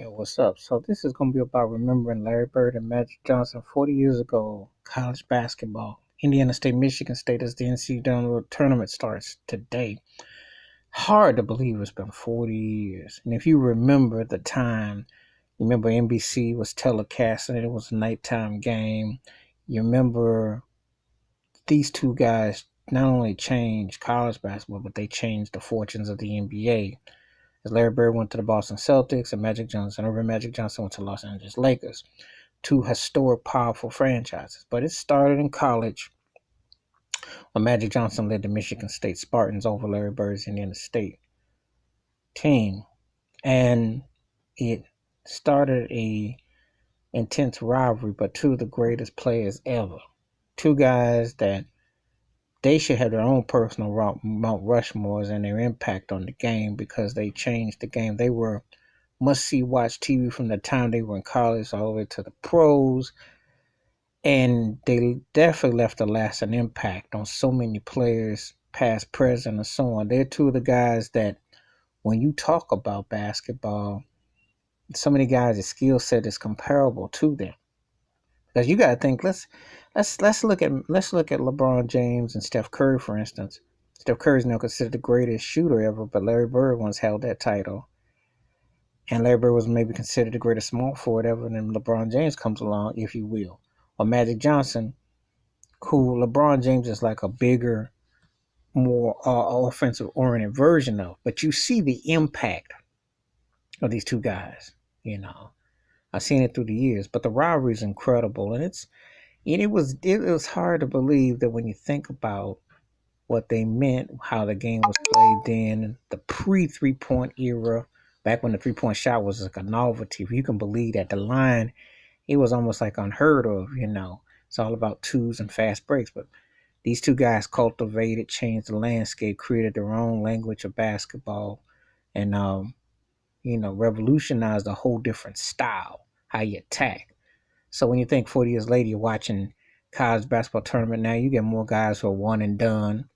Yo, what's up? So this is going to be about remembering Larry Bird and Magic Johnson 40 years ago, college basketball. Indiana State, Michigan State as the NCAA tournament starts today. Hard to believe it's been 40 years. And if you remember the time, you remember NBC was telecasting it. It was a nighttime game. You remember these two guys not only changed college basketball, but they changed the fortunes of the NBA. As Larry Bird went to the Boston Celtics and Ervin Magic Johnson went to Los Angeles Lakers. Two historic, powerful franchises. But it started in college when Magic Johnson led the Michigan State Spartans over Larry Bird's Indiana State team. And it started a intense rivalry, but two of the greatest players ever. Two guys that they should have their own personal Mount Rushmores and their impact on the game because they changed the game. They were must-see watch TV from the time they were in college all the way to the pros, and they definitely left a lasting impact on so many players, past, present, and so on. They're two of the guys that, when you talk about basketball, so many guys' skill set is comparable to them. Because you got to think, let's look at LeBron James and Steph Curry, for instance. Steph Curry is now considered the greatest shooter ever, but Larry Bird once held that title. And Larry Bird was maybe considered the greatest small forward ever, and then LeBron James comes along, if you will. Or Magic Johnson, who LeBron James is like a bigger, more offensive-oriented version of. But you see the impact of these two guys, you know. I've seen it through the years, but the rivalry is incredible, and it was hard to believe that when you think about what they meant, how the game was played then, the pre-3-point era, back when the 3-point shot was like a novelty. If you can believe that the line, it was almost like unheard of. It's all about twos and fast breaks. But these two guys cultivated, changed the landscape, created their own language of basketball, and revolutionized a whole different style, how you attack. So when you think 40 years later, you're watching college basketball tournament now, you get more guys who are one and done,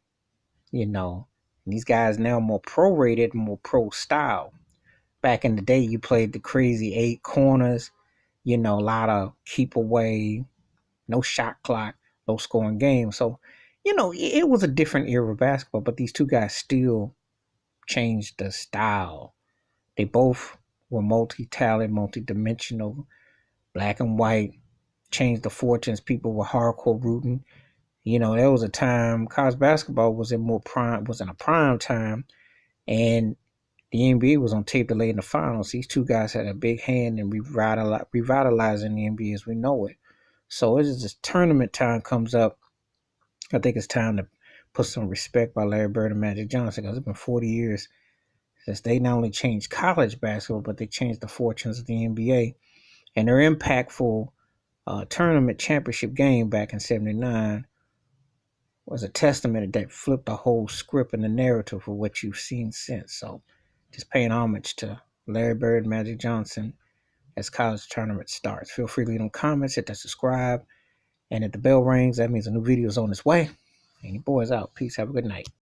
you know. And these guys now are more prorated, more pro style. Back in the day, you played the crazy 8 corners, a lot of keep away, no shot clock, low scoring game. So, it was a different era of basketball, but these two guys still changed the style. They both were multi-talented, multi-dimensional, black and white, changed the fortunes. People were hardcore rooting. There was a time college basketball was in a prime time, and the NBA was on tape delay in the finals. These two guys had a big hand in revitalizing the NBA as we know it. So as this tournament time comes up, I think it's time to put some respect by Larry Bird and Magic Johnson, because it's been 40 years since they not only changed college basketball, but they changed the fortunes of the NBA. And their impactful tournament championship game back in '79 was a testament that flipped the whole script and the narrative of what you've seen since. So just paying homage to Larry Bird and Magic Johnson as college tournament starts. Feel free to leave them comments, hit that subscribe, and if the bell rings, that means a new video is on its way. And your boy's out. Peace. Have a good night.